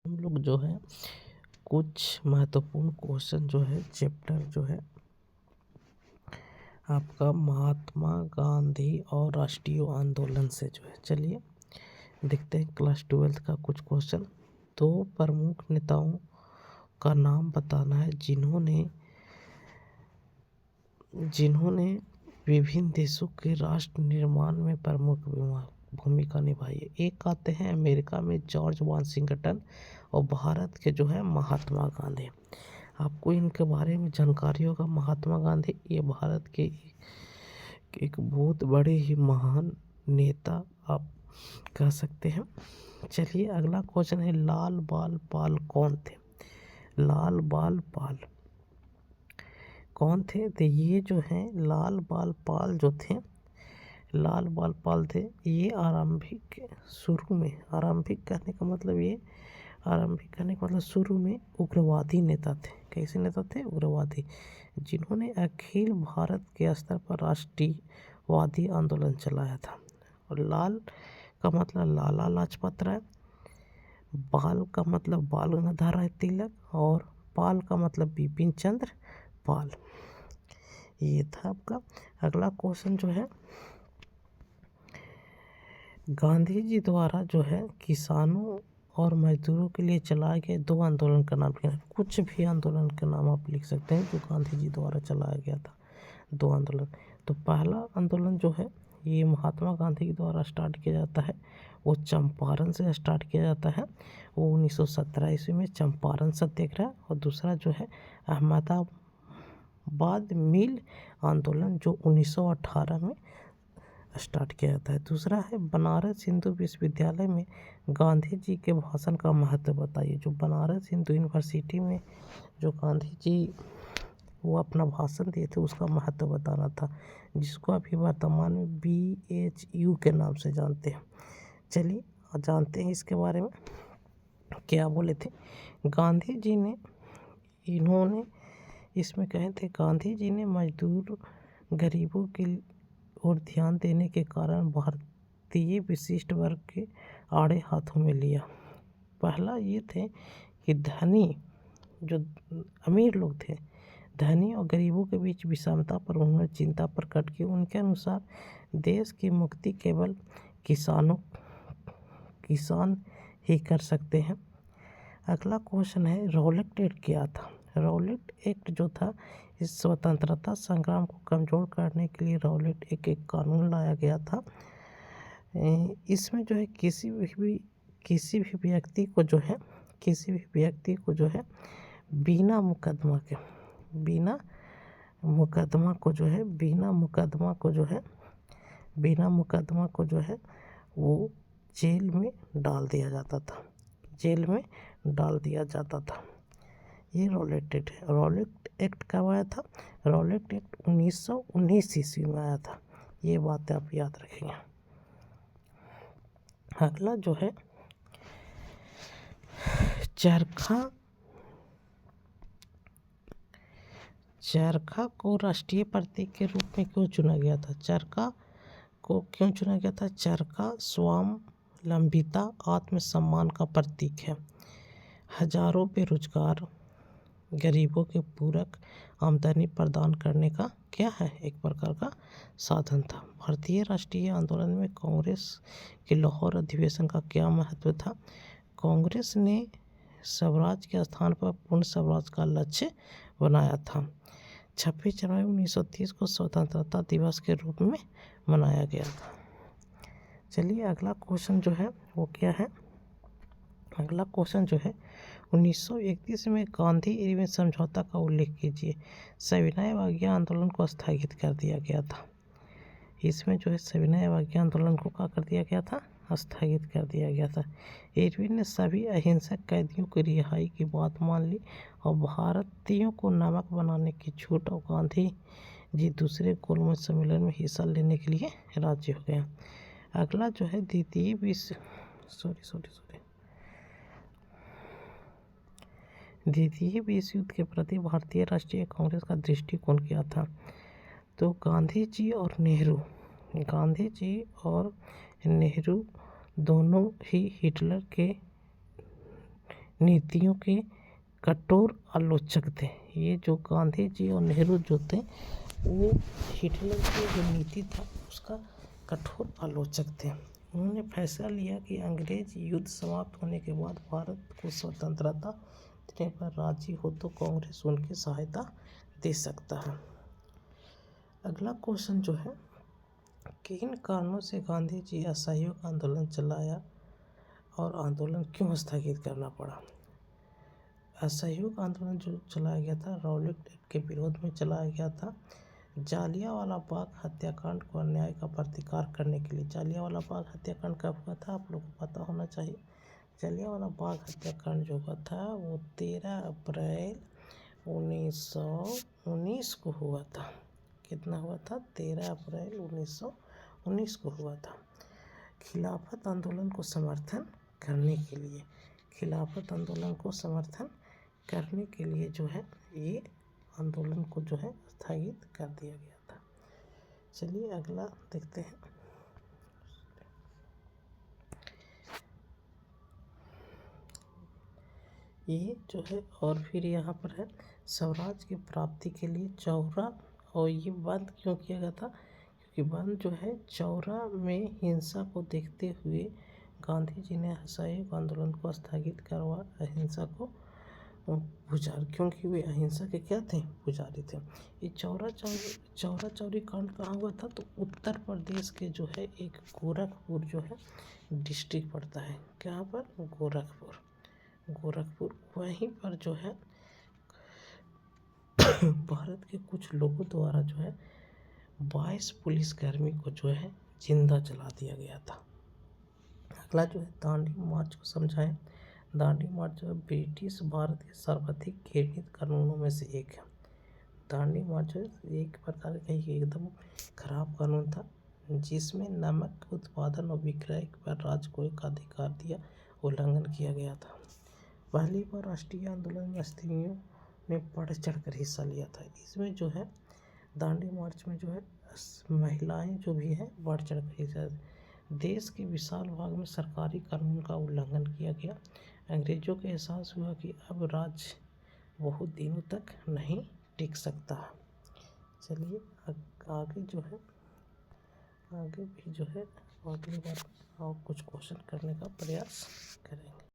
हम लोग जो है कुछ महत्वपूर्ण क्वेश्चन जो है चैप्टर जो है आपका महात्मा गांधी और राष्ट्रीय आंदोलन से जो है, चलिए देखते हैं क्लास 12th का कुछ क्वेश्चन। दो प्रमुख नेताओं का नाम बताना है जिन्होंने विभिन्न देशों के राष्ट्र निर्माण में प्रमुख भूमिका निभाई है। एक आते हैं अमेरिका में जॉर्ज वाशिंगटन और भारत के जो है महात्मा गांधी। आपको इनके बारे में जानकारी होगा। महात्मा गांधी ये भारत के एक बहुत बड़े ही महान नेता आप कह सकते हैं। चलिए अगला क्वेश्चन है, लाल बाल पाल कौन थे? लाल बाल पाल कौन थे? तो ये जो हैं लाल बाल पाल जो थे, लाल बाल पाल थे ये आरंभिक कहने का मतलब शुरू में उग्रवादी नेता थे। कैसे नेता थे? उग्रवादी, जिन्होंने अखिल भारत के स्तर पर राष्ट्रीयवादी आंदोलन चलाया था। और लाल का मतलब लाला लाजपत राय, बाल का मतलब बाल गंगाधर तिलक और पाल का मतलब बिपिन चंद्र पाल। ये था आपका। अगला क्वेश्चन जो है, गांधी जी द्वारा जो है किसानों और मजदूरों के लिए चलाए गए दो आंदोलन का नाम क्या है? कुछ भी आंदोलन का नाम आप लिख सकते हैं जो गांधी जी द्वारा चलाया गया था, दो आंदोलन। तो पहला आंदोलन जो है ये महात्मा गांधी के द्वारा स्टार्ट किया जाता है, वो चंपारण से स्टार्ट किया जाता है। वो 1917 ईस्वी में चंपारण सत्याग्रह। और दूसरा जो है अहमदाबाद मिल आंदोलन जो 1918 में स्टार्ट किया जाता है। दूसरा है बनारस हिंदू विश्वविद्यालय में गांधी जी के भाषण का महत्व बताइए। जो बनारस हिंदू यूनिवर्सिटी में जो गांधी जी वो अपना भाषण दिए थे उसका महत्व बताना था, जिसको अभी वर्तमान में BHU के नाम से जानते हैं। चलिए जानते हैं इसके बारे में क्या बोले थे गांधी जी ने। इन्होंने इसमें कहे थे गांधी जी ने मजदूर गरीबों की और ध्यान देने के कारण भारतीय विशिष्ट वर्ग के आड़े हाथों में लिया। पहला ये थे कि धनी जो अमीर लोग थे, धनी और गरीबों के बीच विषमता पर उन्होंने चिंता प्रकट की। उनके अनुसार देश की मुक्ति केवल किसान ही कर सकते हैं। अगला क्वेश्चन है, रॉलेट एक्ट क्या था? रॉलेट एक्ट जो था इस स्वतंत्रता संग्राम को कमज़ोर करने के लिए रॉलेट एक कानून लाया गया था। इसमें जो है किसी भी व्यक्ति को जो है बिना मुकदमा को जो है वो जेल में डाल दिया जाता था। ये रॉलेट एक्ट है। रॉलेट एक्ट कब आया था? रॉलेट एक्ट 1919 ईस्वी में आया था। ये बातें आप याद रखेंगे। अगला जो है चरखा को राष्ट्रीय प्रतीक के रूप में क्यों चुना गया था? चरखा को क्यों चुना गया था? चरखा स्वावलंबिता आत्मसम्मान का प्रतीक है। हजारों बेरोजगार गरीबों के पूरक आमदनी प्रदान करने का क्या है, एक प्रकार का साधन था। भारतीय राष्ट्रीय आंदोलन में कांग्रेस के लाहौर अधिवेशन का क्या महत्व था? कांग्रेस ने स्वराज के स्थान पर पूर्ण स्वराज का लक्ष्य बनाया था। 26 जनवरी 1930 को स्वतंत्रता दिवस के रूप में मनाया गया था। चलिए अगला क्वेश्चन जो है वो क्या है? अगला क्वेश्चन जो है 1931 में गांधी इरविन समझौता का उल्लेख कीजिए। सविनय अवज्ञा आंदोलन को स्थगित कर दिया गया था। इसमें जो है सविनय अवज्ञा आंदोलन को क्या कर दिया गया था? स्थगित कर दिया गया था। इरविन ने सभी अहिंसक कैदियों की रिहाई की बात मान ली और भारतीयों को नमक बनाने की छूट, और गांधी जी दूसरे गोलमेज सम्मेलन में हिस्सा लेने के लिए राजी हो गए। अगला जो है द्वितीय विश्व युद्ध के प्रति भारतीय राष्ट्रीय कांग्रेस का दृष्टिकोण क्या था? तो गांधी जी और नेहरू दोनों ही हिटलर के नीतियों के कठोर आलोचक थे। ये जो गांधी जी और नेहरू जो थे वो हिटलर की जो नीति था उसका कठोर आलोचक थे। उन्होंने फैसला लिया कि अंग्रेज युद्ध समाप्त होने के बाद भारत को स्वतंत्रता देने पर राजी हो तो कांग्रेस उनकी सहायता दे सकता है। अगला क्वेश्चन जो है, किन कारणों से गांधी जी असहयोग आंदोलन चलाया और आंदोलन क्यों स्थगित करना पड़ा? असहयोग आंदोलन जो चलाया गया था रॉलेट एक्ट के विरोध में चलाया गया था। जालियांवाला बाग हत्याकांड को अन्याय का प्रतिकार करने के लिए। जालियांवाला बाग हत्याकांड कब हुआ था आप लोगों को पता होना चाहिए। जालियांवाला बाग हत्याकांड जो हुआ था वो 13 अप्रैल 1919 को हुआ था। कितना हुआ था? 13 अप्रैल 1919 को हुआ था। खिलाफत आंदोलन को समर्थन करने के लिए, खिलाफत आंदोलन को समर्थन करने के लिए जो है ये आंदोलन को जो है स्थगित कर दिया गया था। चलिए अगला देखते हैं। ये जो है और फिर यहाँ पर है स्वराज की प्राप्ति के लिए चौरा, और ये बंद क्यों किया गया था? क्योंकि बंद जो है चौरा में हिंसा को देखते हुए गांधी जी ने असहयोग आंदोलन को स्थगित करवा अहिंसा को पुजारी, क्योंकि वे अहिंसा के क्या थे? पुजारी थे। ये चौरा चौरी कांड कहाँ हुआ था? तो उत्तर प्रदेश के जो है एक गोरखपुर जो है डिस्ट्रिक्ट पड़ता है। कहाँ पर? गोरखपुर। वहीं पर जो है भारत के कुछ लोगों द्वारा जो है 22 पुलिसकर्मी को जो है जिंदा जला दिया गया था। अगला जो है दांडी मार्च को समझाएं। दांडी मार्च जो है ब्रिटिश भारत के सर्वाधिक घृणित कानूनों में से एक है। दांडी मार्च एक प्रकार का एकदम खराब कानून था जिसमें नमक उत्पादन और विक्रय पर राज्य को एक अधिकार दिया उल्लंघन किया गया था। पहली बार राष्ट्रीय आंदोलन में स्त्रियों ने बढ़ चढ़कर हिस्सा लिया था। इसमें जो है दांडी मार्च में जो है महिलाएं जो भी है बढ़ चढ़कर हिस्सा। देश के विशाल भाग में सरकारी कानून का उल्लंघन किया गया। अंग्रेजों को एहसास हुआ कि अब राज्य बहुत दिनों तक नहीं टिक सकता। चलिए आगे जो है आगे भी जो है अगली बार और कुछ क्वेश्चन करने का प्रयास करेंगे।